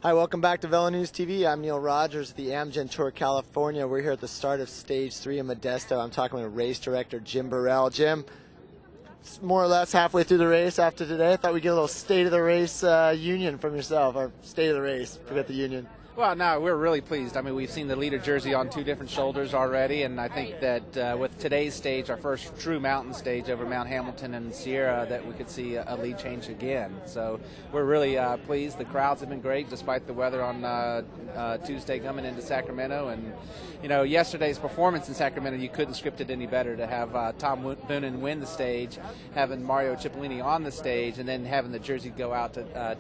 Hi, welcome back to VeloNews TV. I'm Neil Rogers at the Amgen Tour California. We're here at the start of Stage 3 in Modesto. I'm talking with race director Jim Birrell. Jim, it's more or less halfway through the race after today. I thought we'd get a little state of the race union from yourself, or state of the race, forget the union. Well, no, we're really pleased. I mean, we've seen the leader jersey on two different shoulders already, and I think that with today's stage, our first true mountain stage over Mount Hamilton and Sierra, that we could see a lead change again. So we're really pleased. The crowds have been great despite the weather on Tuesday coming into Sacramento. And, you know, yesterday's performance in Sacramento, you couldn't script it any better to have Tom Boonen win the stage, having Mario Cipollini on the stage, and then having the jersey go out to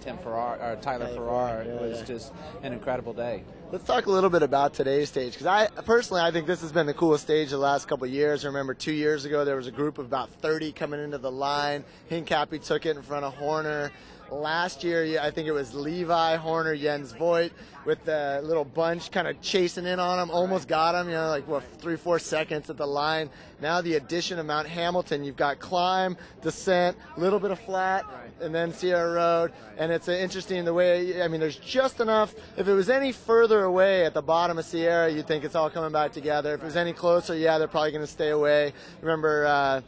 Tyler Farrar. It was just an incredible day. Let's talk a little bit about today's stage, because I think this has been the coolest stage the last couple of years. I remember 2 years ago there was a group of about 30 coming into the line. Hincapie took it in front of Horner. Last year, I think it was Levi, Horner, Jens Voigt with the little bunch kind of chasing in on him, almost got him, you know, like, what, 3-4 seconds at the line. Now the addition of Mount Hamilton, you've got climb, descent, a little bit of flat, and then Sierra Road. And it's interesting the way, I mean, there's just enough. If it was any further away at the bottom of Sierra, you'd think it's all coming back together. If it was any closer, yeah, they're probably going to stay away. Remember,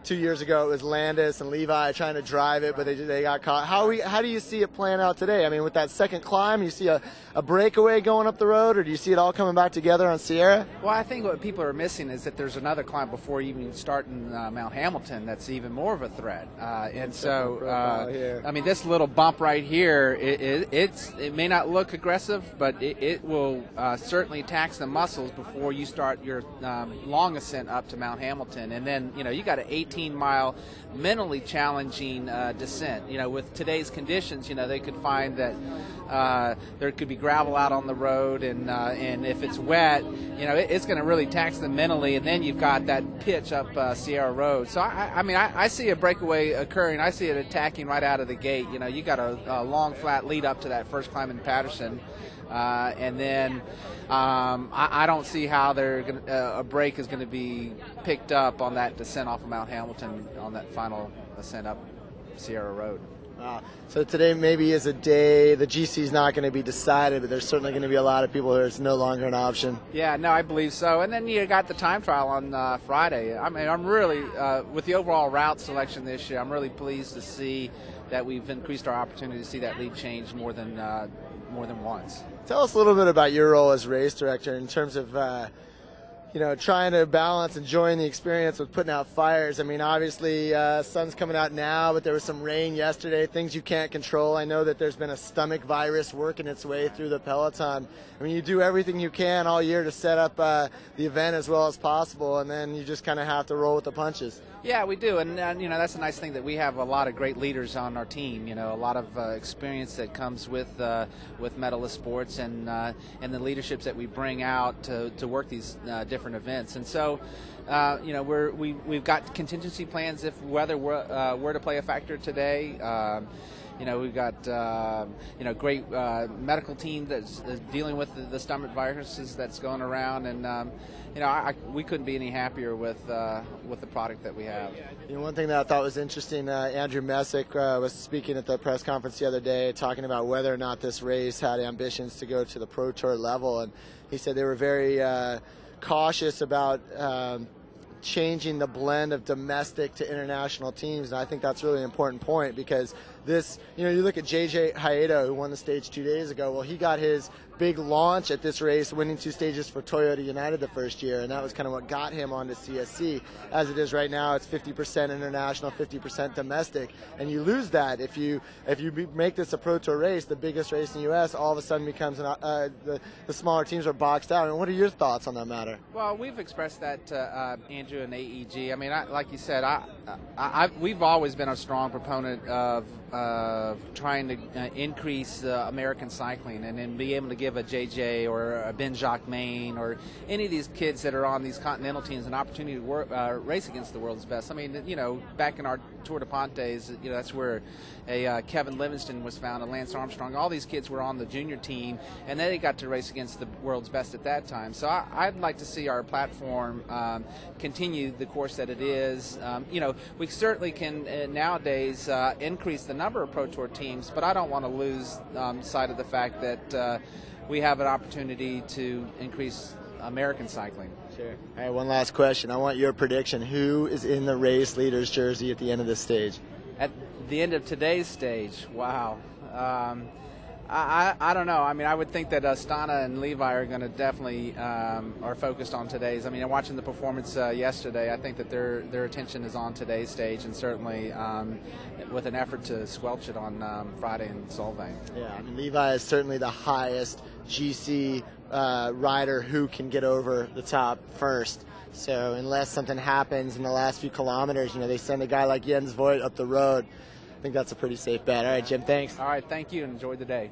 2 years ago it was Landis and Levi trying to drive it, but they got caught. How do you see it playing out today? I mean, with that second climb, you see a breakaway going up the road, or do you see it all coming back together on Sierra? Well, I think what people are missing is that there's another climb before you even start in Mount Hamilton that's even more of a threat. And so, I mean, this little bump right here, it may not look aggressive, but it will certainly tax the muscles before you start your long ascent up to Mount Hamilton. And then, you know, you got an 18-mile mentally challenging descent. You know, with today's conditions, you know, they could find that there could be gravel out on the road, and if it's wet, you know, it's going to really tax them mentally. And then you've got that pitch up Sierra Road. So I mean, I see a breakaway occurring. I see it attacking right out of the gate. You know, you got a long flat lead up to that first climb in Patterson. And then I don't see how a break is going to be picked up on that descent off of Mount Hamilton on that final ascent up Sierra Road. So today maybe is a day, the GC is not going to be decided, but there's certainly going to be a lot of people where it's no longer an option. Yeah, no, I believe so. And then you got the time trial on Friday. I mean, I'm really, with the overall route selection this year, I'm really pleased to see that we've increased our opportunity to see that lead change more than once. Tell us a little bit about your role as race director in terms of you know, trying to balance enjoying the experience with putting out fires. I mean, obviously, sun's coming out now, but there was some rain yesterday, things you can't control. I know that there's been a stomach virus working its way through the peloton. I mean, you do everything you can all year to set up the event as well as possible, and then you just kind of have to roll with the punches. Yeah, we do, and you know, that's a nice thing that we have a lot of great leaders on our team. You know, a lot of experience that comes with medalist sports and the leaderships that we bring out to work these different events. And so, you know, we've got contingency plans if weather were to play a factor today. You know, we've got you know, great medical team that's dealing with the stomach viruses that's going around, and you know, we couldn't be any happier with the product that we have. You know, one thing that I thought was interesting, Andrew Messick was speaking at the press conference the other day, talking about whether or not this race had ambitions to go to the Pro Tour level, and he said they were very cautious about changing the blend of domestic to international teams, and I think that's really an important point, because this, you know, you look at JJ Hayato, who won the stage 2 days ago. Well, he got his big launch at this race, winning 2 stages for Toyota United the first year, and that was kind of what got him onto CSC. As it is right now, it's 50% international, 50% domestic, and you lose that if you make this a Pro Tour race, the biggest race in the U.S. all of a sudden becomes the smaller teams are boxed out. And what are your thoughts on that matter? Well, we've expressed that to Andrew and AEG. I mean, like you said, we've always been a strong proponent of trying to increase American cycling, and then be able to give a JJ or a Ben Jacquemain or any of these kids that are on these continental teams an opportunity to race against the world's best. I mean, you know, back in our Tour de Pont days, you know, that's where Kevin Livingston was found, and Lance Armstrong. All these kids were on the junior team, and they got to race against the world's best at that time. So I'd like to see our platform continue the course that it is. You know, we certainly can nowadays increase the number of Pro Tour teams, but I don't want to lose sight of the fact that we have an opportunity to increase American cycling. Sure. All right, one last question. I want your prediction. Who is in the race leader's jersey at the end of this stage? At the end of today's stage, wow. I don't know. I mean, I would think that Astana and Levi are going to definitely are focused on today's. I mean, watching the performance yesterday, I think that their attention is on today's stage, and certainly with an effort to squelch it on Friday in Solvang. Yeah, I mean, Levi is certainly the highest GC rider who can get over the top first. So unless something happens in the last few kilometers, you know, they send a guy like Jens Voigt up the road. I think that's a pretty safe bet. All right, Jim, thanks. All right, thank you, and enjoy the day.